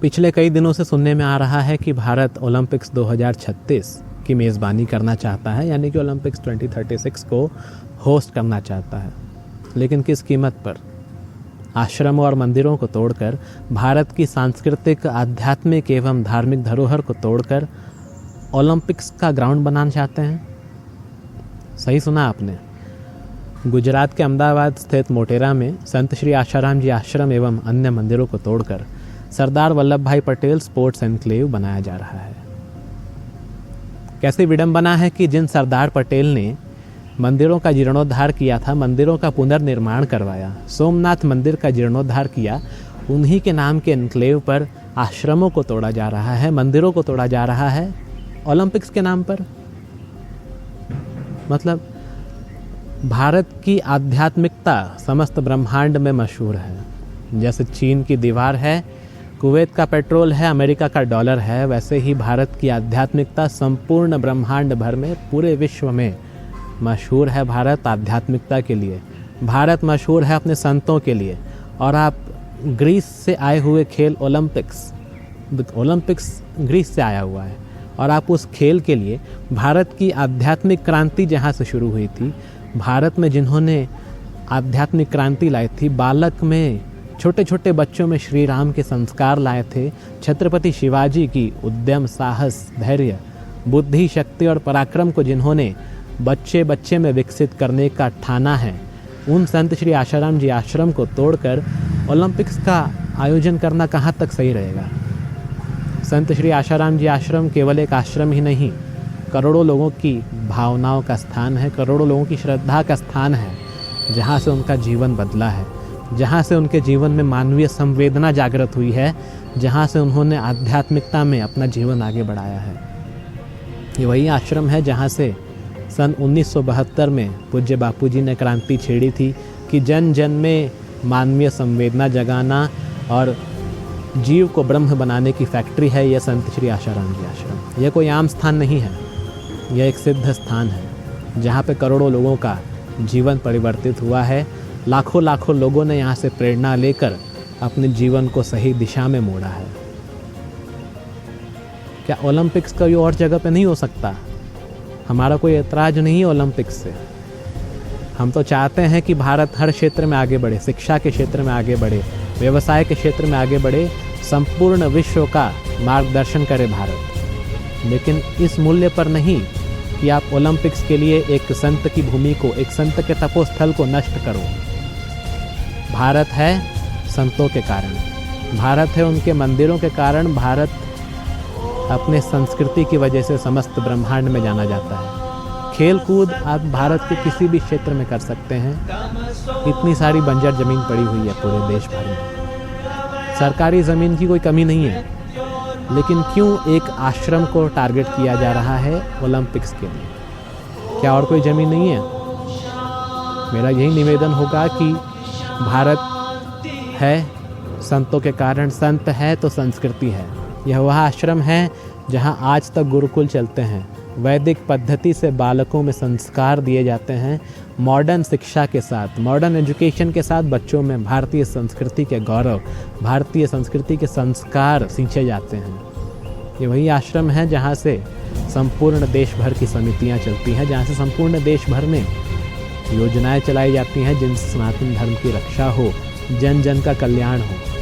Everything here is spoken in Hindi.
पिछले कई दिनों से सुनने में आ रहा है कि भारत ओलंपिक्स 2036 की मेज़बानी करना चाहता है, यानी कि ओलंपिक्स 2036 को होस्ट करना चाहता है। लेकिन किस कीमत पर? आश्रमों और मंदिरों को तोड़कर, भारत की सांस्कृतिक, आध्यात्मिक एवं धार्मिक धरोहर को तोड़कर ओलंपिक्स का ग्राउंड बनाना चाहते हैं। सही सुना आपने। गुजरात के अहमदाबाद स्थित मोटेरा में संत श्री आशाराम जी आश्रम एवं अन्य मंदिरों को तोड़कर सरदार वल्लभ भाई पटेल स्पोर्ट्स एनक्लेव बनाया जा रहा है। कैसी विडंबना है कि जिन सरदार पटेल ने मंदिरों का जीर्णोद्धार किया था, मंदिरों का पुनर्निर्माण करवाया, सोमनाथ मंदिर का जीर्णोद्धार किया, उन्हीं के नाम के एनक्लेव पर आश्रमों को तोड़ा जा रहा है, मंदिरों को तोड़ा जा रहा है ओलंपिक्स के नाम पर। मतलब भारत की आध्यात्मिकता समस्त ब्रह्मांड में मशहूर है। जैसे चीन की दीवार है, कुवैत का पेट्रोल है, अमेरिका का डॉलर है, वैसे ही भारत की आध्यात्मिकता संपूर्ण ब्रह्मांड भर में, पूरे विश्व में मशहूर है। भारत आध्यात्मिकता के लिए, भारत मशहूर है अपने संतों के लिए। और आप ग्रीस से आए हुए खेल ओलंपिक्स ग्रीस से आया हुआ है, और आप उस खेल के लिए भारत की आध्यात्मिक क्रांति जहाँ से शुरू हुई थी, भारत में जिन्होंने आध्यात्मिक क्रांति लाई थी, बालक में, छोटे छोटे बच्चों में श्री राम के संस्कार लाए थे, छत्रपति शिवाजी की उद्यम, साहस, धैर्य, बुद्धि, शक्ति और पराक्रम को जिन्होंने बच्चे बच्चे में विकसित करने का ठाना है, उन संत श्री आशाराम जी आश्रम को तोड़कर ओलंपिक्स का आयोजन करना कहाँ तक सही रहेगा? संत श्री आशाराम जी आश्रम केवल एक आश्रम ही नहीं, करोड़ों लोगों की भावनाओं का स्थान है, करोड़ों लोगों की श्रद्धा का स्थान है, जहाँ से उनका जीवन बदला है, जहाँ से उनके जीवन में मानवीय संवेदना जागृत हुई है, जहाँ से उन्होंने आध्यात्मिकता में अपना जीवन आगे बढ़ाया है। ये वही आश्रम है जहाँ से सन 1972 में पूज्य बापूजी ने क्रांति छेड़ी थी कि जन जन में मानवीय संवेदना जगाना और जीव को ब्रह्म बनाने की फैक्ट्री है यह संत श्री आशाराम जी आश्रम। यह कोई आम स्थान नहीं है, यह एक सिद्ध स्थान है जहाँ पे करोड़ों लोगों का जीवन परिवर्तित हुआ है। लाखों लाखों लोगों ने यहाँ से प्रेरणा लेकर अपने जीवन को सही दिशा में मोड़ा है। क्या ओलंपिक्स कभी और जगह पे नहीं हो सकता? हमारा कोई ऐतराज़ नहीं है ओलंपिक्स से। हम तो चाहते हैं कि भारत हर क्षेत्र में आगे बढ़े, शिक्षा के क्षेत्र में आगे बढ़े, व्यवसाय के क्षेत्र में आगे बढ़े, संपूर्ण विश्व का मार्गदर्शन करे भारत। लेकिन इस मूल्य पर नहीं कि आप ओलंपिक्स के लिए एक संत की भूमि को, एक संत के तपोस्थल को नष्ट करो। भारत है संतों के कारण, भारत है उनके मंदिरों के कारण, भारत अपने संस्कृति की वजह से समस्त ब्रह्मांड में जाना जाता है। खेल कूद आप भारत के किसी भी क्षेत्र में कर सकते हैं। इतनी सारी बंजर ज़मीन पड़ी हुई है पूरे देश भर में, सरकारी ज़मीन की कोई कमी नहीं है। लेकिन क्यों एक आश्रम को टारगेट किया जा रहा है ओलंपिक्स के लिए? क्या और कोई ज़मीन नहीं है? मेरा यही निवेदन होगा कि भारत है संतों के कारण, संत है तो संस्कृति है। यह वह आश्रम है जहां आज तक गुरुकुल चलते हैं, वैदिक पद्धति से बालकों में संस्कार दिए जाते हैं, मॉडर्न शिक्षा के साथ, मॉडर्न एजुकेशन के साथ बच्चों में भारतीय संस्कृति के गौरव, भारतीय संस्कृति के संस्कार सींचे जाते हैं। ये वही आश्रम है जहाँ से संपूर्ण देश भर की समितियाँ चलती हैं, जहाँ से संपूर्ण देश भर में योजनाएं चलाई जाती हैं जिनसे सनातन धर्म की रक्षा हो, जन जन का कल्याण हो।